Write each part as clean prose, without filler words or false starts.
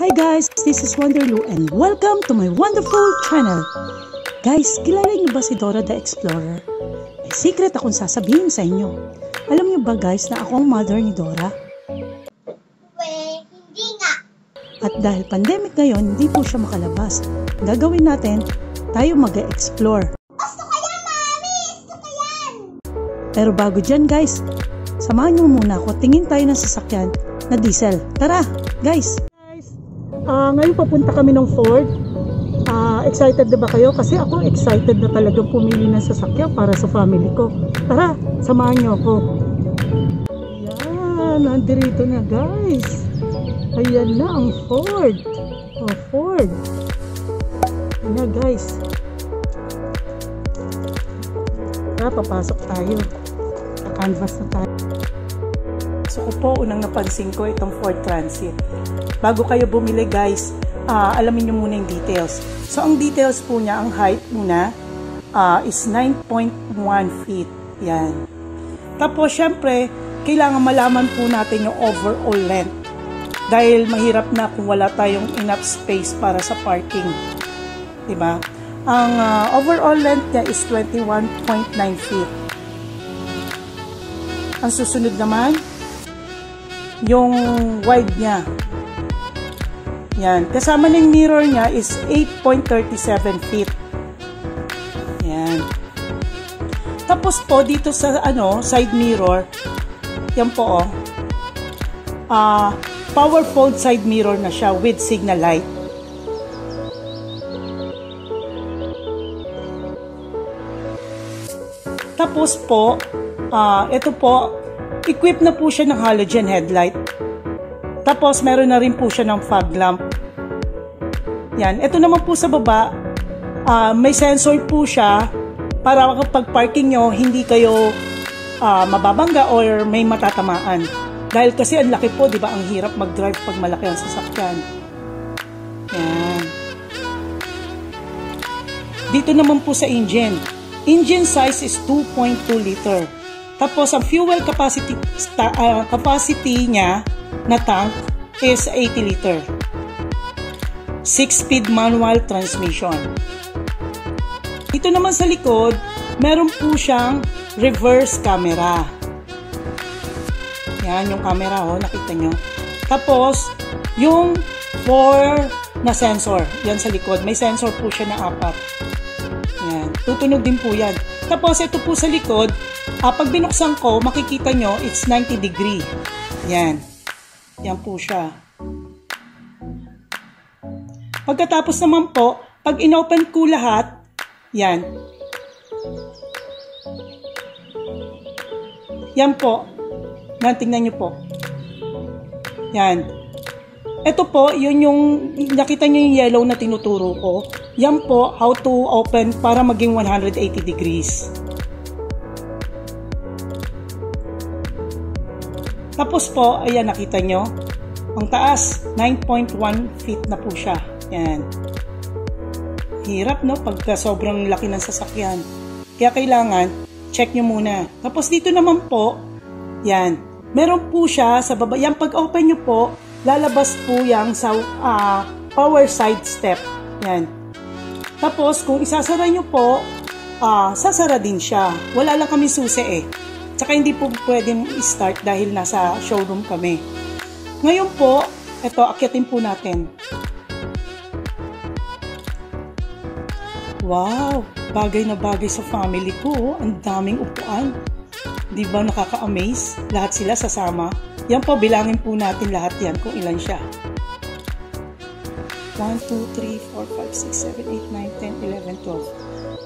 Hi guys, this is Wonderloo and welcome to my wonderful channel. Guys, kilala niyo ba si Dora the Explorer? May secret akong sasabihin sa inyo. Alam niyo ba guys na ako ang mother ni Dora? Hindi nga. At dahil pandemic ngayon, hindi po siya makalabas. Gagawin natin, tayo mag-explore. Gusto ko yan, Mami! Gusto ko yan! Pero bago dyan guys, samahan niyo muna ako. Tingin tayo ng sasakyan na diesel. Tara, guys! Ngayon papunta kami ng Ford. Excited na ba kayo? Kasi ako excited na talagang pumili ng sasakyan para sa family ko. Tara, samahan niyo ako. Ayan, nandirito na guys. Ayan na ang Ford. Oh, Ford. Ayan na guys. Tara, papasok tayo. Canvas na tayo. So po, unang napansin ko itong Ford Transit. Bago kayo bumili guys, alamin nyo muna yung details. So ang details po niya, ang height muna is 9.1 feet. Yan. Tapos syempre, kailangan malaman po natin yung overall length. Dahil mahirap na kung wala tayong enough space para sa parking. Diba? Ang overall length niya is 21.9 feet. Ang susunod naman, yung wide niya. Yan. Kasama ng mirror niya is 8.37 feet. Yan. Tapos po, dito sa side mirror, yan po power fold side mirror na siya with signal light. Tapos po, ito po, equipped na po siya ng halogen headlight. Tapos, meron na rin po siya ng fog lamp. Yan. Ito naman po sa baba, may sensor po siya para kapag parking nyo, hindi kayo mababangga or may matatamaan. Dahil kasi ang laki po, di ba? Ang hirap mag-drive pag malaki ang sasakyan. Yan. Dito naman po sa engine. Engine size is 2.2 liter. Tapos, ang fuel capacity niya na tank is 80 liter. 6-speed manual transmission. Dito naman sa likod, meron po siyang reverse camera. Yan, yung camera, nakita nyo. Tapos, yung 4 na sensor. Yan sa likod. May sensor po siya na 4. Yan. Tutunog din po yan. Tapos, ito po sa likod, pag binuksan ko, makikita nyo, it's 90 degree. Yan. Yan po siya. Pagkatapos naman po, pag inopen ko lahat, yan. Yan po. Yan, tingnan nyo po. Yan. Ito po, yun yung, nakita nyo yung yellow na tinuturo ko. Yan po, how to open para maging 180 degrees. Tapos po, ayan, nakita nyo, ang taas, 9.1 feet na po siya. Yan. Hirap, no? Pagka sobrang laki ng sasakyan. Kaya kailangan, check nyo muna. Tapos dito naman po, yan, meron po siya sa baba. Yan, pag open nyo po, lalabas po yung sa power side step. Yan. Tapos, kung isasara nyo po, sasara din siya. Wala lang kami susi Tsaka hindi po pwedeng i-start dahil nasa showroom kami. Ngayon po, ito, akyatin po natin. Wow! Bagay na bagay sa family ko. Ang daming upuan. Di ba nakaka-amaze? Lahat sila sasama. Yan po, bilangin po natin lahat yan kung ilan siya. 1, 2, 3, 4, 5, 6, 7, 8, 9, 10, 11, 12.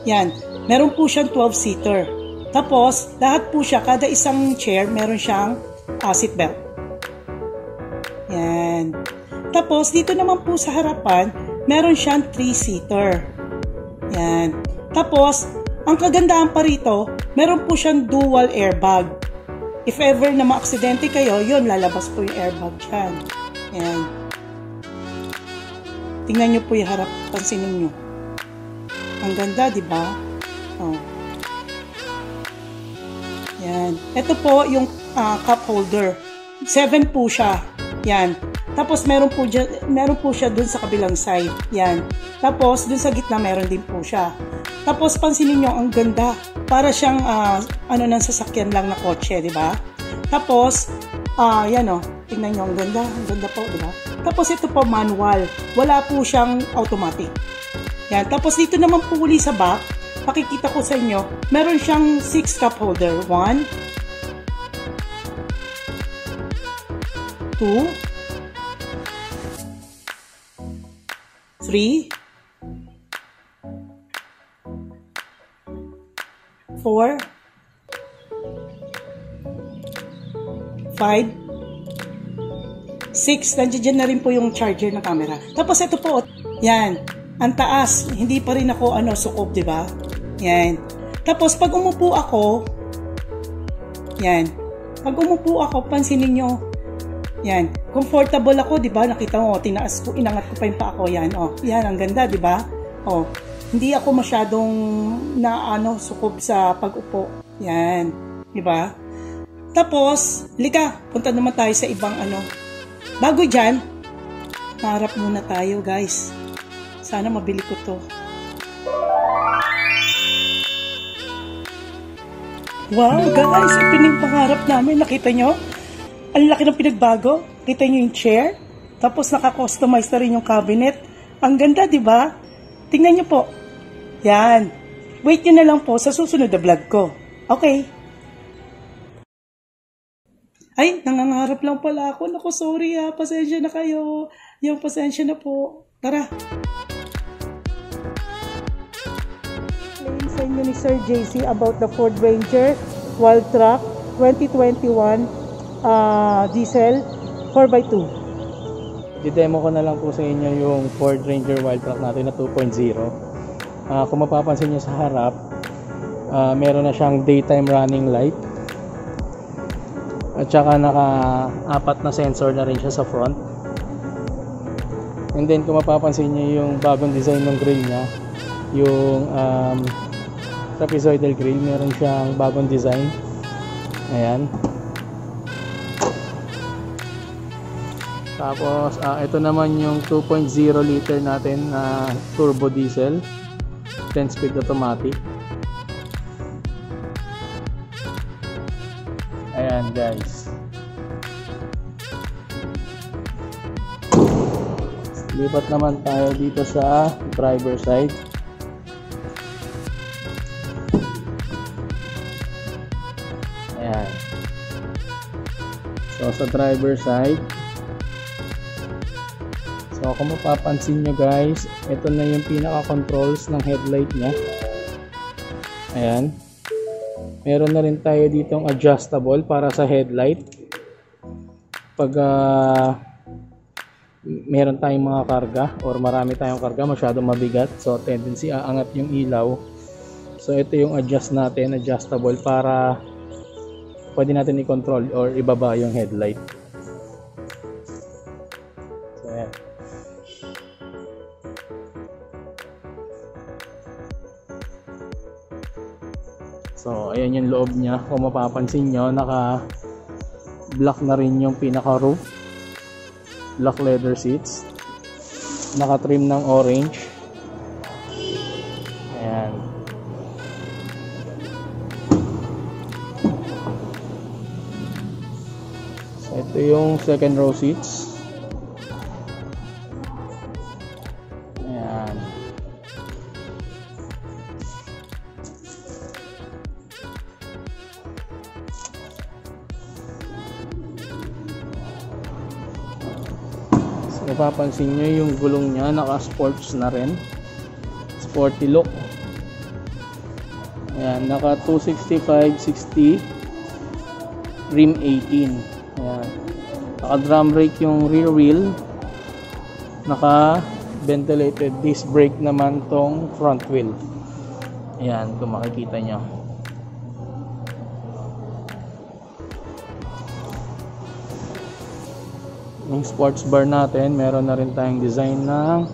Yan. Meron po siyang 12-seater. Tapos, lahat po siya, kada isang chair, meron siyang seatbelt. Yan. Tapos, dito naman po sa harapan, meron siyang 3-seater. Yan. Tapos, ang kagandahan pa rito, meron po siyang dual airbag. If ever na ma-aksidente kayo, yun, lalabas po yung airbag dyan. Yan. Tingnan nyo po yung harap, pansinin nyo. Ang ganda, di ba? Oh. Yan. Ito po yung cup holder. 7 po siya. Yan. Tapos meron po siya dun sa kabilang side. Yan. Tapos dun sa gitna meron din po siya. Tapos pansinin nyo, ang ganda. Para siyang ng sasakyan lang na kotse, di ba? Tapos yan o. Tingnan nyo, ang ganda. Ang ganda po, di ba? Tapos ito po manual. Wala po siyang automatic. Yan. Tapos dito naman po uli sa back, pakikita ko sa inyo, meron siyang 6 cup holder. 1, 2, 3, 4, 5, 6. Nandiyan na rin po yung charger na camera. Tapos ito po, yan. Ang taas, hindi pa rin ako sukob, 'di ba? Yan. Tapos pag umupo ako, yan. Pag umupo ako, pansinin niyo. Yan. Comfortable ako, 'di ba? Nakita mo, tinaas ko, inangat ko pa yung paa ko, yan. Oh, yan ang ganda, 'di ba? Oh, hindi ako masyadong sukob sa pag-upo. Yan, 'di ba? Tapos, lika, punta naman tayo sa ibang Bago dyan, harap muna tayo, guys. Sana mabili ko to. Wow, guys, ito na yung pangarap namin. Nakita nyo? Ang laki ng pinagbago. Kita nyo yung chair. Tapos naka-customize na rin yung cabinet. Ang ganda, di ba? Tingnan nyo po. Yan. Wait nyo na lang po sa susunod na vlog ko. Okay. Ay, nangangarap lang pala ako. Naku, sorry ha. Pasensya na kayo. Yung pasensya na po. Tara. Explain sa inyo ni Sir JC about the Ford Ranger Wild Truck 2021 diesel 4x2. I-demo ko na lang po sa inyo yung Ford Ranger Wild Truck natin na 2.0. Kung mapapansin nyo sa harap, meron na siyang daytime running light. At saka naka-4 na sensor na rin siya sa front. And then kung mapapansin nyo yung bagong design ng grill niya, yung trapezoidal grill, meron siyang bagong design. Ayan. Tapos ito naman yung 2.0 liter natin na turbo diesel, 10 speed automatic. Ayan guys. Lipat naman tayo dito sa driver side. Ayan. So sa driver side, so kung mapapansin nyo guys, ito na yung pinaka controls ng headlight nya. Ayan. Meron na rin tayo ditong adjustable para sa headlight. Pag meron tayong mga karga or marami tayong karga, masyadong mabigat, so tendency aangat yung ilaw. So ito yung adjustable para pwede natin i-control or ibaba yung headlight. So ayan. So ayan yung loob niya. Kung mapapansin nyo, naka black na rin yung pinaka roof, black leather seats, naka trim ng orange. Ayan. So ito yung second row seats. Ayan. Mapapansin nyo yung gulong nya naka sports na rin, sporty look. Ayan, naka 265/60 rim 18. Ayan, naka drum brake yung rear wheel, naka ventilated disc brake naman tong front wheel. Ayan, kung makikita nyo. Yung sports bar natin, meron na rin tayong design ng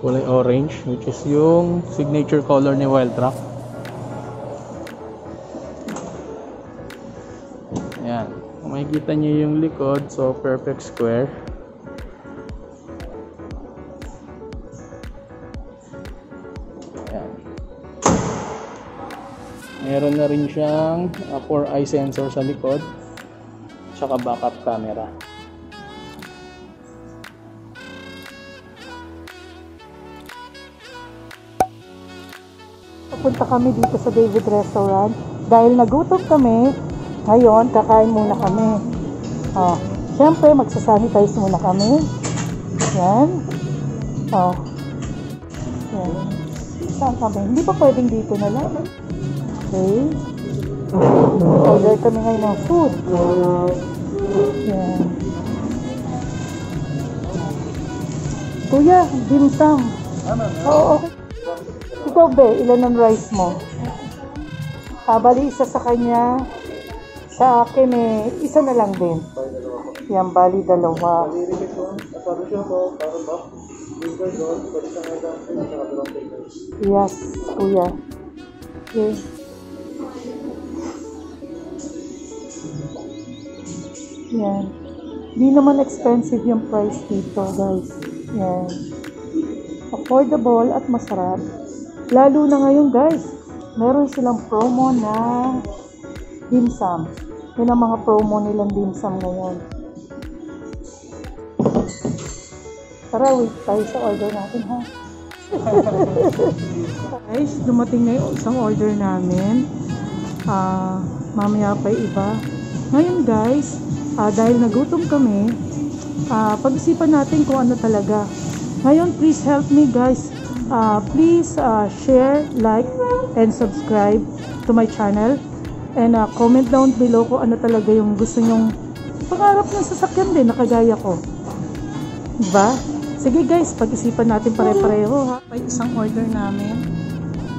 kulay orange, which is yung signature color ni Wild Truck. Ayan, kung makikita nyo yung likod, so perfect square. Meron na rin siyang 4-eye sensor sa likod, tsaka backup camera. Papunta kami dito sa David Restaurant dahil nagutom kami. Ngayon, kakain muna kami. Siyempre, magsasanitize muna kami. Yan. Yan. Saan kami? Hindi ba pwedeng dito na lang? Okay. Order kami ngayon ng food. Yan. Kuya, dim sum. Oo, okay. Ikaw be, ilan ang rice mo? Bali, isa sa kanya. Sa akin isa na lang din. Yan, bali dalawa. Yes, kuya. Okay. Yan. Di naman expensive yung price dito, guys. Yan. Affordable at masarap. Lalo na ngayon, guys. Meron silang promo na dim sum. Yun ang mga promo nilang dim sum ngayon. Tara, wait tayo sa order natin, ha? Guys, dumating na yung isang order namin. Mamaya pa iba. Ngayon, guys, dahil nagutom kami, pag-isipan natin kung ano talaga. Ngayon, please help me, guys. Please share, like, and subscribe to my channel. And comment down below kung ano talaga yung gusto nyong pangarap ng sasakyan din na kagaya ko. Diba? Sige guys, pag-isipan natin pare-pareho ha. May isang order namin,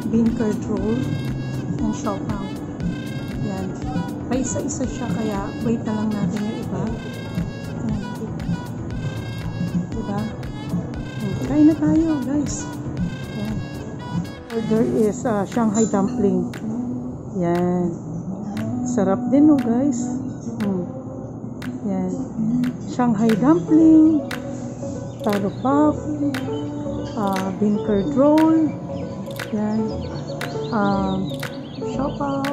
bean curd roll and siopaw. Yan. May isa-isa siya kaya wait na lang natin yung iba. Diba? Kain na tayo guys. Yan. Order is Shanghai dumpling. Yan. Sarap din no guys. Yan. Shanghai dumpling, taro puff, bean curd roll, yan, siopaw,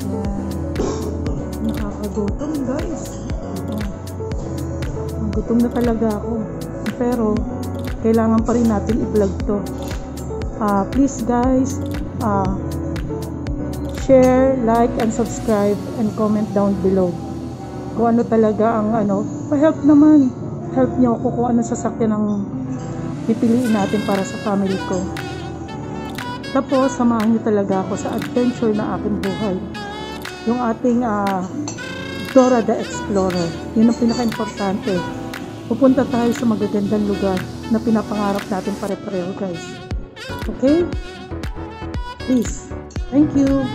yan. Nakakagutom guys. Gutom na talaga ako. Pero kailangan pa rin natin i-vlog to. Please guys, share, like, and subscribe, and comment down below kung ano talaga ang pa-help naman. Help niyo ako kung ano sasakyan ang pipiliin natin para sa family ko. Tapos, samahan niyo talaga ako sa adventure na aking buhay. Yung ating Dora the Explorer. Yun ang pinaka-importante. Pupunta tayo sa magagandang lugar na pinapangarap natin pare-pareho guys. Okay? Please. Thank you.